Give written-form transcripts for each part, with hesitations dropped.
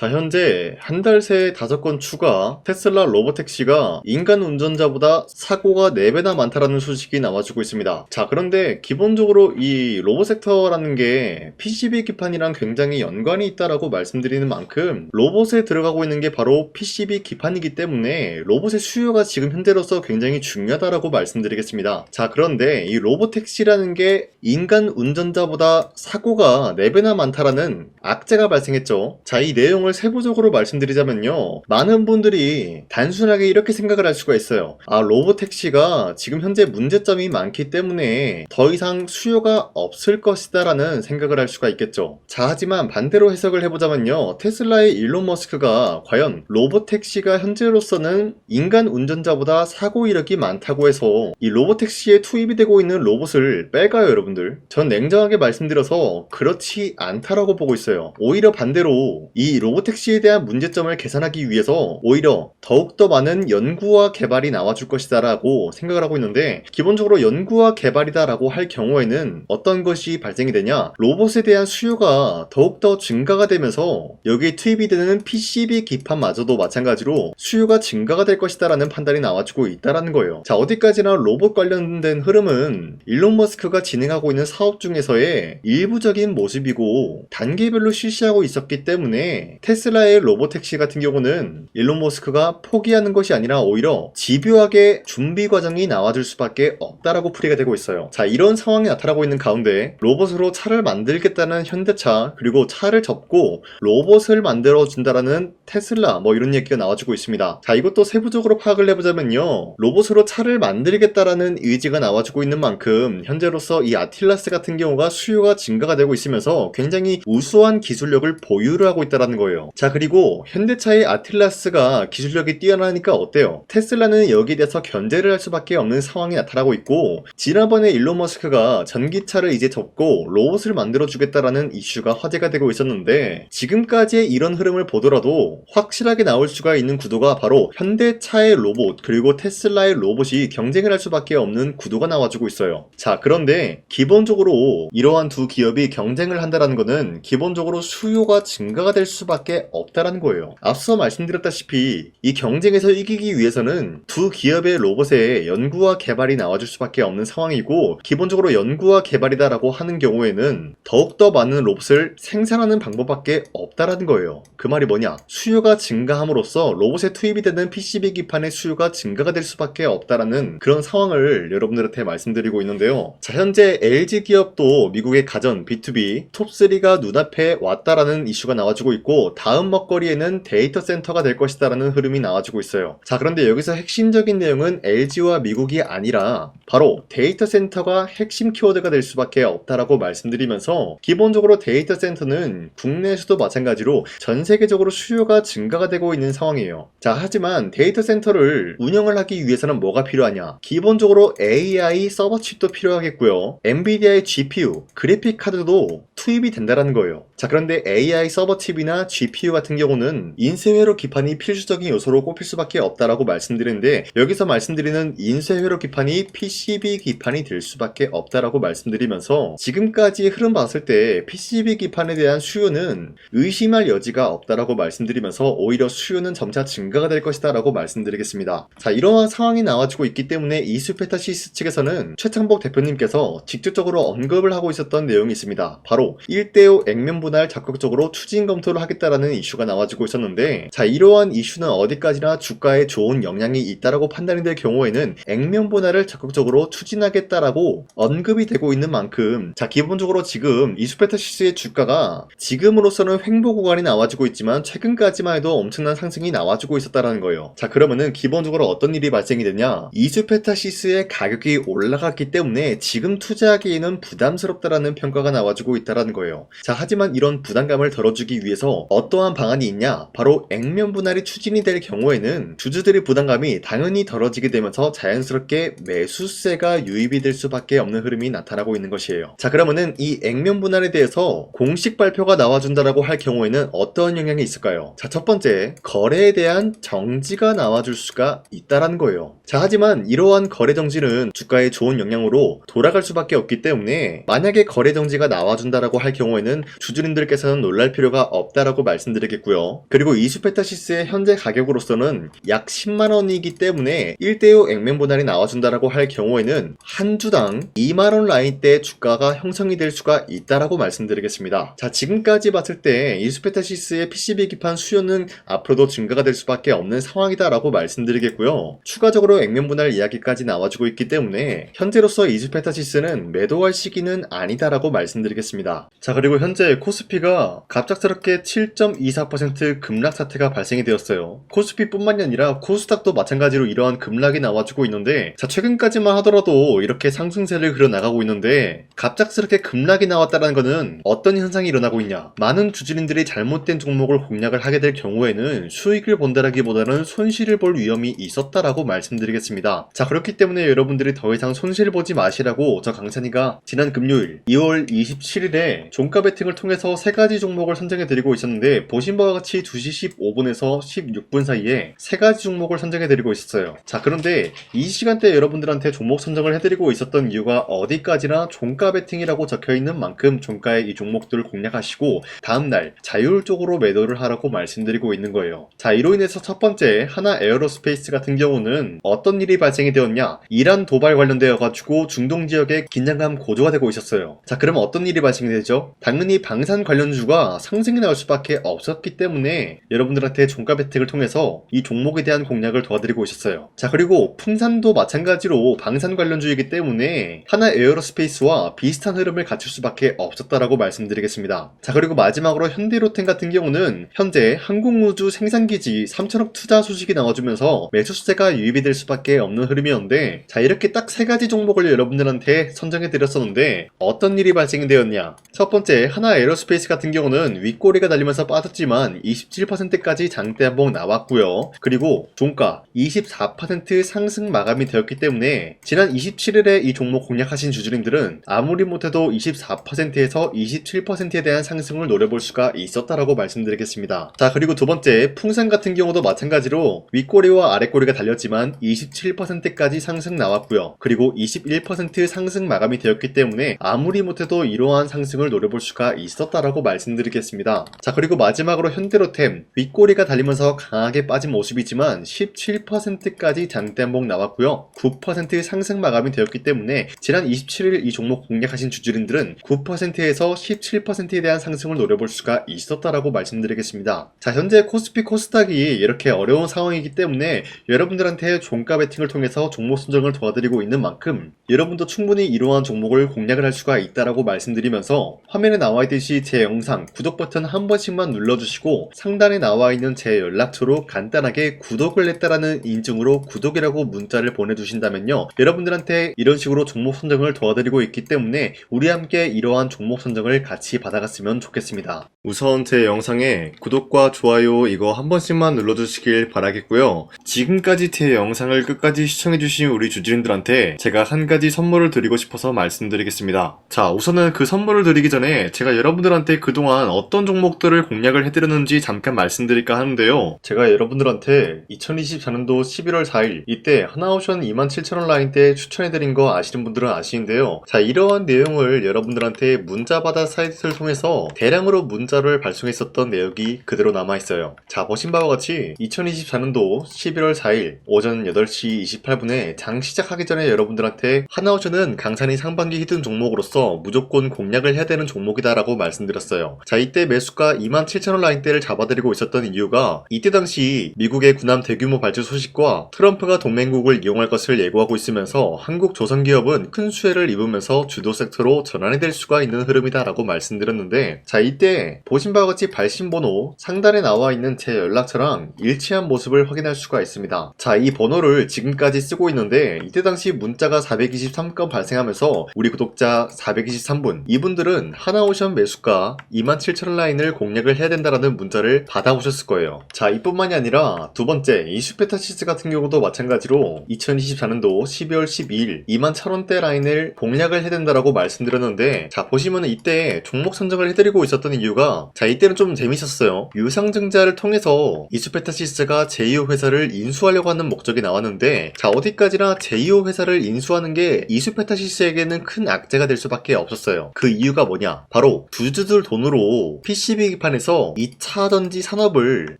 자, 현재 한 달 새에 5건 추가 테슬라 로보택시가 인간 운전자보다 사고가 4배나 많다라는 소식이 나와주고 있습니다. 자, 그런데 기본적으로 이 로봇 섹터라는 게 PCB 기판이랑 굉장히 연관이 있다라고 말씀드리는 만큼 로봇에 들어가고 있는 게 바로 PCB 기판이기 때문에 로봇의 수요가 지금 현재로서 굉장히 중요하다라고 말씀드리겠습니다. 자, 그런데 이 로보택시라는 게 인간 운전자보다 사고가 4배나 많다라는 악재가 발생했죠. 자, 이 내용을 세부적으로 말씀드리자면요, 많은 분들이 단순하게 이렇게 생각을 할 수가 있어요. 아, 로보택시가 지금 현재 문제점이 많기 때문에 더 이상 수요가 없을 것이다 라는 생각을 할 수가 있겠죠. 자, 하지만 반대로 해석을 해보자면요, 테슬라의 일론 머스크가 과연 로보택시가 현재로서는 인간 운전자보다 사고 이력이 많다고 해서 이 로보택시에 투입이 되고 있는 로봇을 뺄까요, 여러분들? 전 냉정하게 말씀드려서 그렇지 않다라고 보고 있어요. 오히려 반대로 이 로보택시에 대한 문제점을 개선하기 위해서 오히려 더욱더 많은 연구와 개발이 나와줄 것이다 라고 생각을 하고 있는데, 기본적으로 연구와 개발이다 라고 할 경우에는 어떤 것이 발생이 되냐, 로봇에 대한 수요가 더욱더 증가가 되면서 여기에 투입이 되는 PCB 기판마저도 마찬가지로 수요가 증가가 될 것이다 라는 판단이 나와주고 있다라는 거예요. 자, 어디까지나 로봇 관련된 흐름은 일론 머스크가 진행하고 있는 사업 중에서의 일부적인 모습이고 단계별로 실시하고 있었기 때문에 테슬라의 로보택시 같은 경우는 일론 머스크가 포기하는 것이 아니라 오히려 집요하게 준비 과정이 나와줄 수밖에 없다라고 풀이가 되고 있어요. 자, 이런 상황이 나타나고 있는 가운데 로봇으로 차를 만들겠다는 현대차, 그리고 차를 접고 로봇을 만들어준다라는 테슬라, 뭐 이런 얘기가 나와주고 있습니다. 자, 이것도 세부적으로 파악을 해보자면요, 로봇으로 차를 만들겠다라는 의지가 나와주고 있는 만큼 현재로서 이 아틸라스 같은 경우가 수요가 증가가 되고 있으면서 굉장히 우수한 기술력을 보유를 하고 있다는 거예요. 자, 그리고 현대차의 아틸라스가 기술력이 뛰어나니까 어때요? 테슬라는 여기에 대해서 견제를 할 수밖에 없는 상황이 나타나고 있고, 지난번에 일론 머스크가 전기차를 이제 접고 로봇을 만들어주겠다라는 이슈가 화제가 되고 있었는데, 지금까지의 이런 흐름을 보더라도 확실하게 나올 수가 있는 구도가 바로 현대차의 로봇 그리고 테슬라의 로봇이 경쟁을 할 수밖에 없는 구도가 나와주고 있어요. 자, 그런데 기본적으로 이러한 두 기업이 경쟁을 한다는 것은 기본적으로 수요가 증가가 될 수밖에 없다라는 거예요. 앞서 말씀드렸다시피 이 경쟁에서 이기기 위해서는 두 기업의 로봇에 연구와 개발이 나와줄 수밖에 없는 상황이고, 기본적으로 연구와 개발이다라고 하는 경우에는 더욱더 많은 로봇을 생산하는 방법밖에 없다라는 거예요. 그 말이 뭐냐, 수요가 증가함으로써 로봇에 투입이 되는 PCB 기판의 수요가 증가가 될 수밖에 없다라는 그런 상황을 여러분들한테 말씀드리고 있는데요. 자, 현재 LG 기업도 미국의 가전 B2B 톱3가 눈앞에 왔다라는 이슈가 나와주고 있고, 다음 먹거리에는 데이터 센터가 될 것이다 라는 흐름이 나와주고 있어요. 자, 그런데 여기서 핵심적인 내용은 LG와 미국이 아니라 바로 데이터 센터가 핵심 키워드가 될 수밖에 없다라고 말씀드리면서, 기본적으로 데이터 센터는 국내에서도 마찬가지로 전 세계적으로 수요가 증가가 되고 있는 상황이에요. 자, 하지만 데이터 센터를 운영을 하기 위해서는 뭐가 필요하냐, 기본적으로 AI 서버 칩도 필요하겠고요, 엔비디아의 GPU 그래픽 카드도 투입이 된다라는 거예요. 자, 그런데 AI 서버 칩이나 GPU 같은 경우는 인쇄회로 기판이 필수적인 요소로 꼽힐 수밖에 없다라고 말씀드리는데, 여기서 말씀드리는 인쇄회로 기판이 PCB 기판이 될 수밖에 없다라고 말씀드리면서, 지금까지 흐름 봤을 때 PCB 기판에 대한 수요는 의심할 여지가 없다라고 말씀드리면서 오히려 수요는 점차 증가가 될 것이다 라고 말씀드리겠습니다. 자, 이러한 상황이 나와주고 있기 때문에 이수페타시스 측에서는 최창복 대표님께서 직접적으로 언급을 하고 있었던 내용이 있습니다. 바로 1대5 액면 분할 적극적으로 추진 검토를 하겠다라는 이슈가 나와주고 있었는데, 자, 이러한 이슈는 어디까지나 주가에 좋은 영향이 있다라고 판단이 될 경우에는 액면 분할을 적극적으로 추진하겠다라고 언급이 되고 있는 만큼, 자, 기본적으로 지금 이수페타시스의 주가가 지금으로서는 횡보 구간이 나와주고 있지만 최근까지만 해도 엄청난 상승이 나와주고 있었다라는 거예요. 자, 그러면은 기본적으로 어떤 일이 발생이 되냐, 이수페타시스의 가격이 올라갔기 때문에 지금 투자하기에는 부담스럽다라는 평가가 나와주고 있다라는 거예요. 자, 하지만 이런 부담감을 덜어주기 위해서 어떠한 방안이 있냐, 바로 액면 분할이 추진이 될 경우에는 주주들의 부담감이 당연히 덜어지게 되면서 자연스럽게 매수세가 유입이 될 수밖에 없는 흐름이 나타나고 있는 것이에요. 자, 그러면은 이 액면 분할에 대해서 공식 발표가 나와준다라고 할 경우에는 어떤 영향이 있을까요? 자, 첫 번째, 거래에 대한 정지가 나와줄 수가 있다라는 거예요. 자, 하지만 이러한 거래 정지는 주가에 좋은 영향으로 돌아갈 수밖에 없기 때문에, 만약에 거래 정지가 나와준다라고 나온다라고 할 경우에는 주주님들께서는 놀랄 필요가 없다라고 말씀드리겠고요. 그리고 이수페타시스의 현재 가격으로서는 약 10만원이기 때문에 1대5 액면 분할이 나와준다라고 할 경우에는 한 주당 2만원 라인대 주가가 형성이 될 수가 있다라고 말씀드리겠습니다. 자, 지금까지 봤을 때 이수페타시스의 PCB 기판 수요는 앞으로도 증가가 될 수밖에 없는 상황이다라고 말씀드리겠고요. 추가적으로 액면 분할 이야기까지 나와주고 있기 때문에 현재로서 이수페타시스는 매도할 시기는 아니다라고 말씀드리겠습니다. 자, 그리고 현재 코스피가 갑작스럽게 7.24% 급락 사태가 발생이 되었어요. 코스피뿐만이 아니라 코스닥도 마찬가지로 이러한 급락이 나와주고 있는데, 자, 최근까지만 하더라도 이렇게 상승세를 그려나가고 있는데 갑작스럽게 급락이 나왔다는 것은 어떤 현상이 일어나고 있냐, 많은 주주님들이 잘못된 종목을 공략을 하게 될 경우에는 수익을 본다라기보다는 손실을 볼 위험이 있었다라고 말씀드리겠습니다. 자, 그렇기 때문에 여러분들이 더 이상 손실을 보지 마시라고 저 강찬이가 지난 금요일 2월 27일에 종가 베팅을 통해서 3가지 종목을 선정해 드리고 있었는데, 보신 바와 같이 2시 15분에서 16분 사이에 3가지 종목을 선정해 드리고 있었어요. 자, 그런데 이 시간대 여러분들한테 종목 선정을 해드리고 있었던 이유가 어디까지나 종가 베팅이라고 적혀있는 만큼 종가의 이 종목들을 공략하시고 다음날 자율적으로 매도를 하라고 말씀드리고 있는 거예요. 자, 이로 인해서 첫 번째 하나 에어로스페이스 같은 경우는 어떤 일이 발생이 되었냐, 이란 도발 관련되어 가지고 중동 지역에 긴장감 고조가 되고 있었어요. 자, 그럼 어떤 일이 발생이 되죠? 당연히 방산 관련주가 상승이 나올 수밖에 없었기 때문에 여러분들한테 종가 베팅을 통해서 이 종목에 대한 공략을 도와드리고 있었어요. 자, 그리고 풍산도 마찬가지로 방산 관련주이기 때문에 하나 에어로스페이스와 비슷한 흐름을 갖출 수밖에 없었다라고 말씀드리겠습니다. 자, 그리고 마지막으로 현대로템 같은 경우는 현재 항공우주 생산기지 3천억 투자 소식이 나와주면서 매수세가 유입이 될 수밖에 없는 흐름이었는데, 자, 이렇게 딱 3가지 종목을 여러분들한테 선정해 드렸었는데 어떤 일이 발생이 되었냐. 첫 번째 하나 에어로스페이스 같은 경우는 윗꼬리가 달리면서 빠졌지만 27%까지 장대 한봉 나왔고요. 그리고 종가 24% 상승 마감이 되었기 때문에 지난 27일에 이 종목 공략하신 주주님들은 아무리 못해도 24%에서 27%에 대한 상승을 노려볼 수가 있었다라고 말씀드리겠습니다. 자, 그리고 두 번째 풍산 같은 경우도 마찬가지로 윗꼬리와 아랫꼬리가 달렸지만 27%까지 상승 나왔고요. 그리고 21% 상승 마감이 되었기 때문에 아무리 못해도 이러한 상승을 노려볼 수가 있었다라고 말씀드리겠습니다. 자, 그리고 마지막으로 현대로템 윗꼬리가 달리면서 강하게 빠진 모습이지만 17%까지 장대 한봉 나왔고요. 9% 상승 마감이 되었기 때문에 지난 27일 이 종목 공략하신 주주님들은 9%에서 17%에 대한 상승을 노려볼 수가 있었다라고 말씀드리겠습니다. 자, 현재 코스피 코스닥이 이렇게 어려운 상황이기 때문에 여러분들한테 종가 베팅을 통해서 종목 선정을 도와드리고 있는 만큼 여러분도 충분히 이러한 종목을 공략을 할 수가 있다라고 말씀드리면서, 화면에 나와 있듯이 제 영상 구독 버튼 한 번씩만 눌러주시고 상단에 나와 있는 제 연락처로 간단하게 구독을 했다라는 인증으로 구독이라고 문자를 보내주신다면요, 여러분들한테 이런 식으로 종목 선정을 도와드리고 있기 때문에 우리 함께 이러한 종목 선정을 같이 받아갔으면 좋겠습니다. 우선 제 영상에 구독과 좋아요 이거 한 번씩만 눌러주시길 바라겠고요. 지금까지 제 영상을 끝까지 시청해주신 우리 주주님들한테 제가 한 가지 선물을 드리고 싶어서 말씀드리겠습니다. 자, 우선은 그 선물을 드리기 전에 제가 여러분들한테 그동안 어떤 종목들을 공략을 해드렸는지 잠깐 말씀드릴까 하는데요. 제가 여러분들한테 2024년도 11월 4일 이때 하나오션 27,000원 라인대 추천해드린 거 아시는 분들은 아시는데요. 자, 이러한 내용을 여러분들한테 문자받아 사이트를 통해서 대량으로 문자를 발송했었던 내역이 그대로 남아있어요. 자, 보신 바와 같이 2024년도 11월 4일 오전 8시 28분에 장 시작하기 전에 여러분들한테 하나오션은 강산이 상반기 히든 종목으로서 무조건 공략을 해야 되는 종목이다 라고 말씀드렸어요. 자, 이때 매수가 27,000원 라인대를 잡아드리고 있었던 이유가 이때 당시 미국의 군함 대규모 발주 소식과 트럼프가 동맹국을 이용할 것을 예고하고 있으면서 한국 조선기업은 큰 수혜를 입으면서 주도 섹터로 전환이 될 수가 있는 흐름이다 라고 말씀드렸는데, 자, 이때 보신 바와 같이 발신번호 상단에 나와 있는 제 연락처랑 일치한 모습을 확인할 수가 있습니다. 자, 이 번호를 지금까지 쓰고 있는데 이때 당시 문자가 423건 발생하면서 우리 구독자 423분, 이분들은 하나오션 매수가 27,000원 라인을 공략을 해야 된다라는 문자를 받아오셨을 거예요. 자, 이뿐만이 아니라 두 번째 이슈페타시스 같은 경우도 마찬가지로 2024년도 12월 12일 21,000원대 라인을 공략을 해야 된다라고 말씀드렸는데, 자, 보시면 이때 종목 선정을 해드리고 있었던 이유가, 자, 이때는 좀 재밌었어요. 유상증자를 통해서 이슈페타시스가 제2호 회사를 인수하려고 하는 목적이 나왔는데, 자, 어디까지나 제2호 회사를 인수하는 게 이슈페타시스에게는 큰 악재가 될 수밖에 없었어요. 그 이유가 이유가 뭐냐? 바로 주주들 돈으로 PCB판에서 2차 전지 산업을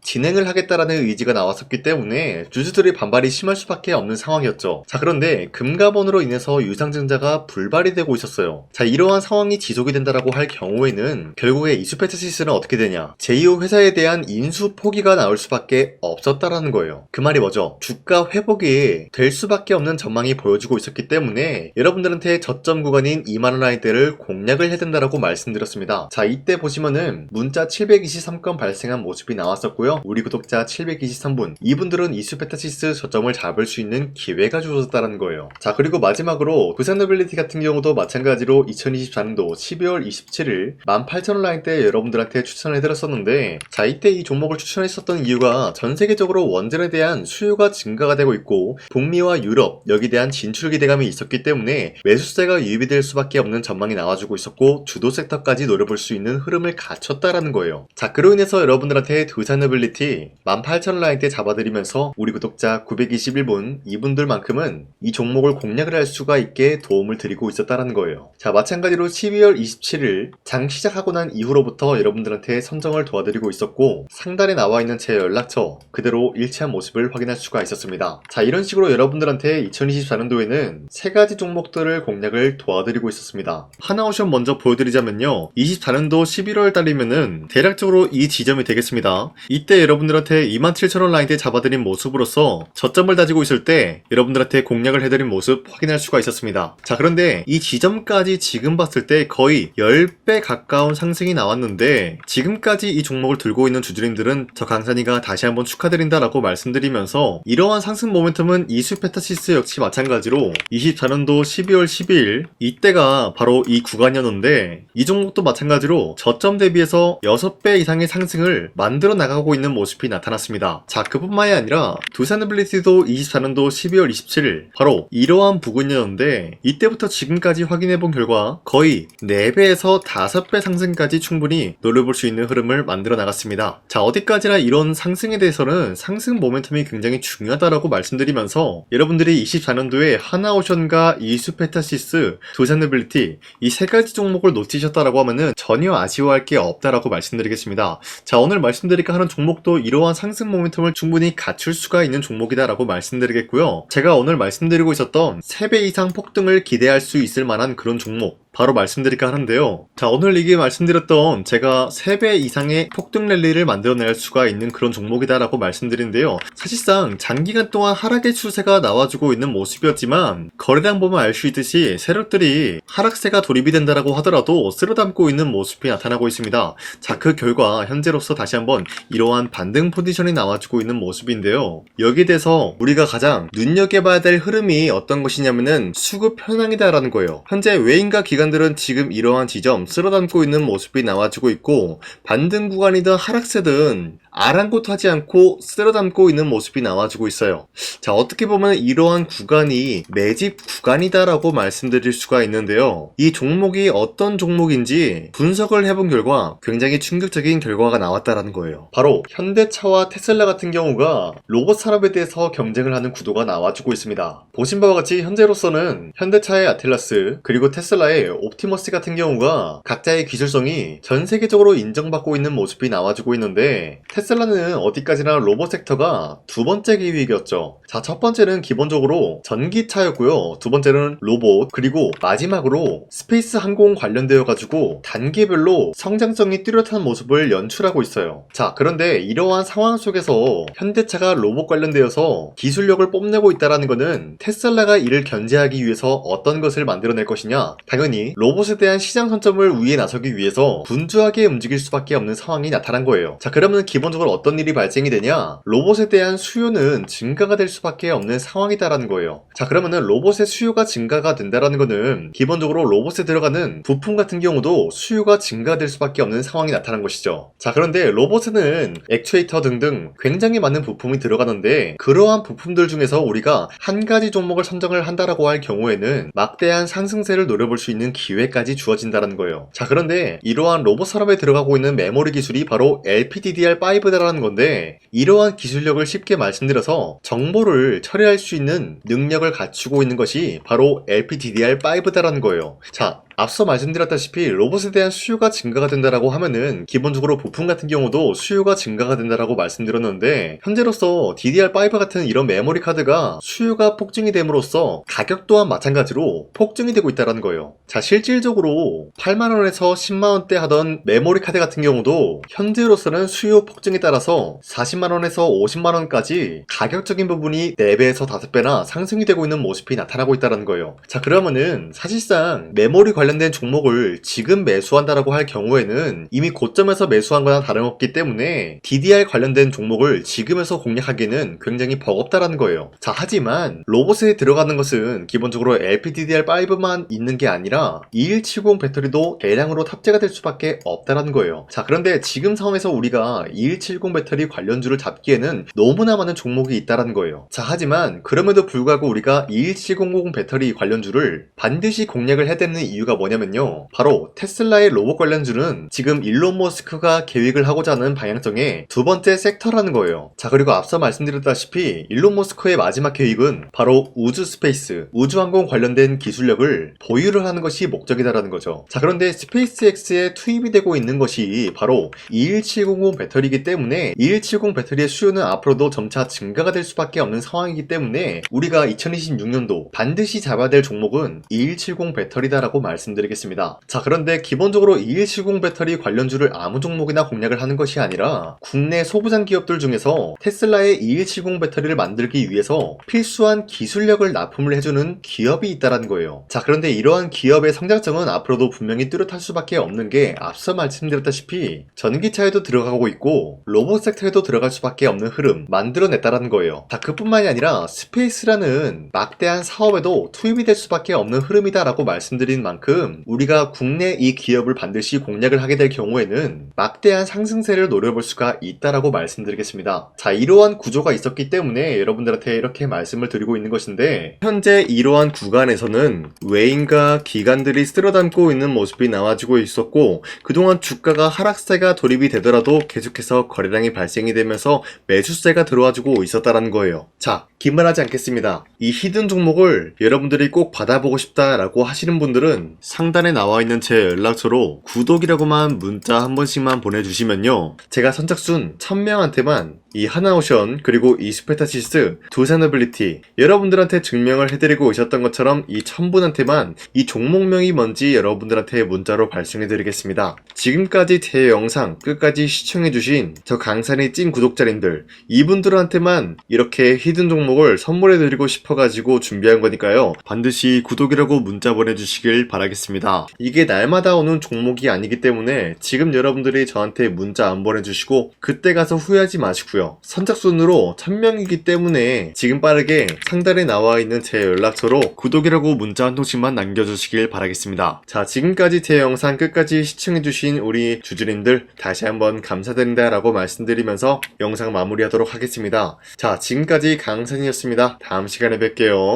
진행을 하겠다라는 의지가 나왔었기 때문에 주주들의 반발이 심할 수밖에 없는 상황이었죠. 자, 그런데 금가번으로 인해서 유상증자가 불발이 되고 있었어요. 자, 이러한 상황이 지속이 된다라고 할 경우에는 결국에 이수페타시스는 어떻게 되냐? 제2호 회사에 대한 인수 포기가 나올 수밖에 없었다라는 거예요. 그 말이 뭐죠? 주가 회복이 될 수밖에 없는 전망이 보여지고 있었기 때문에 여러분들한테 저점 구간인 2만원 라인대를 공략을 해야 된다라고 말씀드렸습니다. 자, 이때 보시면은 문자 723건 발생한 모습이 나왔었고요. 우리 구독자 723분, 이분들은 이수페타시스 저점을 잡을 수 있는 기회가 주어졌다는 거예요. 자, 그리고 마지막으로 부산노빌리티 같은 경우도 마찬가지로 2024년도 12월 27일 18,000원 라인대 여러분들한테 추천해드렸었는데, 자, 이때 이 종목을 추천했었던 이유가 전 세계적으로 원전에 대한 수요가 증가가 되고 있고 북미와 유럽 여기에 대한 진출 기대감이 있었기 때문에 매수세가 유입이 될 수밖에 없는 전망이 나와주고 있었고 주도 섹터까지 노려볼 수 있는 흐름을 갖췄다라는 거예요. 자, 그로 인해서 여러분들한테 두산노빌리티 18,000원 라인대 잡아드리면서 우리 구독자 921분 이분들만큼은 이 종목을 공략을 할 수가 있게 도움을 드리고 있었다라는 거예요. 자, 마찬가지로 12월 27일 장 시작하고 난 이후로부터 여러분들한테 선정을 도와드리고 있었고 상단에 나와 있는 제 연락처 그대로 일치한 모습을 확인할 수가 있었습니다. 자, 이런 식으로 여러분들한테 2024년도에는 세 가지 종목들을 공략을 도와드리고 있었습니다. 하나오션 먼저 보여드리자면요, 24년도 11월 달이면은 대략적으로 이 지점이 되겠습니다. 이때 여러분들한테 27,000원 라인대 잡아드린 모습으로서 저점을 다지고 있을 때 여러분들한테 공략을 해드린 모습 확인할 수가 있었습니다. 자, 그런데 이 지점까지 지금 봤을 때 거의 10배 가까운 상승이 나왔는데 지금까지 이 종목을 들고 있는 주주님들은 저 강산이가 다시 한번 축하드린다라고 말씀드리면서 이러한 상승 모멘텀은 이수페타시스 역시 마찬가지로 24년도 12월 12일 이때가 바로 이 구간이었는데 이 종목도 마찬가지로 저점 대비해서 6배 이상의 상승을 만들어 나가고 있는 모습이 나타났습니다. 자, 그뿐만이 아니라 두산노빌리티도 24년도 12월 27일 바로 이러한 부근이었는데 이때부터 지금까지 확인해본 결과 거의 4배에서 5배 상승까지 충분히 노려볼 수 있는 흐름을 만들어 나갔습니다. 자, 어디까지나 이런 상승에 대해서는 상승 모멘텀이 굉장히 중요하다라고 말씀드리면서 여러분들이 24년도에 하나오션과 이수페타시스, 두산노빌리티 이 세 가지 종목을 놓치셨다라고 하면은 전혀 아쉬워할 게 없다라고 말씀드리겠습니다. 자, 오늘 말씀드릴까 하는 종목도 이러한 상승 모멘텀을 충분히 갖출 수가 있는 종목이다라고 말씀드리겠고요. 제가 오늘 말씀드리고 있었던 3배 이상 폭등을 기대할 수 있을 만한 그런 종목 바로 말씀드릴까 하는데요. 자, 오늘 이게 말씀드렸던 제가 3배 이상의 폭등 랠리를 만들어낼 수가 있는 그런 종목이다라고 말씀드린데요. 사실상 장기간 동안 하락의 추세가 나와주고 있는 모습이었지만 거래량 보면 알 수 있듯이 세력들이 하락세가 돌입이 된다라고 하더라도 쓸어담고 있는 모습이 나타나고 있습니다. 자, 그 결과 현재로서 다시 한번 이러한 반등 포지션이 나와주고 있는 모습인데요. 여기에 대해서 우리가 가장 눈여겨봐야 될 흐름이 어떤 것이냐면은 수급 현황이다라는 거예요. 현재 외인과 기관들은 지금 이러한 지점 쓸어담고 있는 모습이 나와주고 있고 반등 구간이든 하락세든 아랑곳하지 않고 쓸어담고 있는 모습이 나와주고 있어요. 자, 어떻게 보면 이러한 구간이 매집 구간이다라고 말씀드릴 수가 있는데요. 이 종목이 어떤 종목인지 분석을 해본 결과 굉장히 충격적인 결과가 나왔다라는 거예요. 바로 현대차와 테슬라 같은 경우가 로봇 산업에 대해서 경쟁을 하는 구도가 나와주고 있습니다. 보신 바와 같이 현재로서는 현대차의 아틀라스 그리고 테슬라의 옵티머스 같은 경우가 각자의 기술성이 전 세계적으로 인정받고 있는 모습이 나와주고 있는데 테슬라는 어디까지나 로봇 섹터가 두 번째 기획이었죠. 자, 첫 번째는 기본적으로 전기차였고요. 두 번째는 로봇, 그리고 마지막으로 스페이스 항공 관련되어 가지고 단계별로 성장성이 뚜렷한 모습을 연출하고 있어요. 자, 그런데 이러한 상황 속에서 현대차가 로봇 관련되어서 기술력을 뽐내고 있다는 것은 테슬라가 이를 견제하기 위해서 어떤 것을 만들어낼 것이냐? 당연히 로봇에 대한 시장 선점을 위해 나서기 위해서 분주하게 움직일 수밖에 없는 상황이 나타난 거예요. 자, 그러면 기본적으로 어떤 일이 발생이 되냐? 로봇에 대한 수요는 증가가 될 수밖에 없는 상황이다라는 거예요. 자, 그러면은 로봇의 수요가 증가가 된다라는 거는 기본적으로 로봇에 들어가는 부품 같은 경우도 수요가 증가될 수밖에 없는 상황이 나타난 것이죠. 자, 그런데 로봇에는 액추에이터 등등 굉장히 많은 부품이 들어가는데 그러한 부품들 중에서 우리가 한 가지 종목을 선정을 한다라고 할 경우에는 막대한 상승세를 노려볼 수 있는 기회까지 주어진다는 거예요. 자, 그런데 이러한 로봇 산업에 들어가고 있는 메모리 기술이 바로 LPDDR5다라는 건데 이러한 기술력을 쉽게 말씀드려서 정보를 처리할 수 있는 능력을 갖추고 있는 것이 바로 LPDDR5다라는 거예요. 자, 앞서 말씀드렸다시피 로봇에 대한 수요가 증가가 된다라고 하면은 기본적으로 부품 같은 경우도 수요가 증가가 된다라고 말씀드렸는데, 현재로서 DDR5 같은 이런 메모리 카드가 수요가 폭증이 됨으로써 가격 또한 마찬가지로 폭증이 되고 있다는 거예요. 자, 실질적으로 8만원에서 10만원대 하던 메모리 카드 같은 경우도 현재로서는 수요 폭증에 따라서 40만원에서 50만원까지 가격적인 부분이 4배에서 5배나 상승이 되고 있는 모습이 나타나고 있다는 거예요. 자, 그러면은 사실상 메모리 관련된 종목을 지금 매수한다라고 할 경우에는 이미 고점에서 매수한 거나 다름없기 때문에 DDR 관련된 종목을 지금에서 공략하기는 굉장히 버겁다라는 거예요. 자, 하지만 로봇에 들어가는 것은 기본적으로 LPDDR5만 있는 게 아니라 2170 배터리도 대량으로 탑재가 될 수밖에 없다라는 거예요. 자, 그런데 지금 상황에서 우리가 2170 배터리 관련주를 잡기에는 너무나 많은 종목이 있다라는 거예요. 자, 하지만 그럼에도 불구하고 우리가 21700 배터리 관련주를 반드시 공략을 해야 되는 이유가 뭐냐면요, 바로 테슬라의 로봇 관련주는 지금 일론 머스크가 계획을 하고자 하는 방향성의 두 번째 섹터라는 거예요. 자, 그리고 앞서 말씀드렸다시피 일론 머스크의 마지막 계획은 바로 우주 스페이스, 우주항공 관련된 기술력을 보유를 하는 것이 목적이다라는 거죠. 자, 그런데 스페이스X에 투입이 되고 있는 것이 바로 21700 배터리이기 때문에 2170 배터리의 수요는 앞으로도 점차 증가가 될 수밖에 없는 상황이기 때문에 우리가 2026년도 반드시 잡아야 될 종목은 2170 배터리다라고 말씀드리겠습니다. 자, 그런데 기본적으로 2170 배터리 관련주를 아무 종목이나 공략을 하는 것이 아니라 국내 소부장 기업들 중에서 테슬라의 2170 배터리를 만들기 위해서 필수한 기술력을 납품을 해주는 기업이 있다는 거예요. 자, 그런데 이러한 기업의 성장성은 앞으로도 분명히 뚜렷할 수밖에 없는 게 앞서 말씀드렸다시피 전기차에도 들어가고 있고 로봇 섹터에도 들어갈 수밖에 없는 흐름 만들어냈다는 거예요. 자, 그뿐만이 아니라 스페이스라는 막대한 사업에도 투입이 될 수밖에 없는 흐름이다라고 말씀드린 만큼 우리가 국내 이 기업을 반드시 공략을 하게 될 경우에는 막대한 상승세를 노려볼 수가 있다라고 말씀드리겠습니다. 자, 이러한 구조가 있었기 때문에 여러분들한테 이렇게 말씀을 드리고 있는 것인데, 현재 이러한 구간에서는 외인과 기관들이 쓸어담고 있는 모습이 나와지고 있었고, 그동안 주가가 하락세가 돌입이 되더라도 계속해서 거래량이 발생이 되면서 매수세가 들어와주고 있었다는 거예요. 자, 기만하지 않겠습니다. 이 히든 종목을 여러분들이 꼭 받아보고 싶다라고 하시는 분들은 상단에 나와 있는 제 연락처로 구독이라고만 문자 한 번씩만 보내주시면요, 제가 선착순 1000명한테만 이 하나오션 그리고 이 스페타시스 두 사너빌리티 여러분들한테 증명을 해드리고 있었던 것처럼 이 1000분한테만 이 종목명이 뭔지 여러분들한테 문자로 발송해드리겠습니다. 지금까지 제 영상 끝까지 시청해주신 저 강산의 찐 구독자님들, 이분들한테만 이렇게 히든 종목을 선물해드리고 싶어가지고 준비한 거니까요, 반드시 구독이라고 문자 보내주시길 바라겠습니다. 이게 날마다 오는 종목이 아니기 때문에 지금 여러분들이 저한테 문자 안 보내주시고 그때 가서 후회하지 마시고요, 선착순으로 1000명이기 때문에 지금 빠르게 상단에 나와 있는 제 연락처로 구독이라고 문자 한 통씩만 남겨주시길 바라겠습니다. 자, 지금까지 제 영상 끝까지 시청해주신 우리 주주님들 다시 한번 감사드린다 라고 말씀드리면서 영상 마무리하도록 하겠습니다. 자, 지금까지 강산이었습니다. 다음 시간에 뵐게요.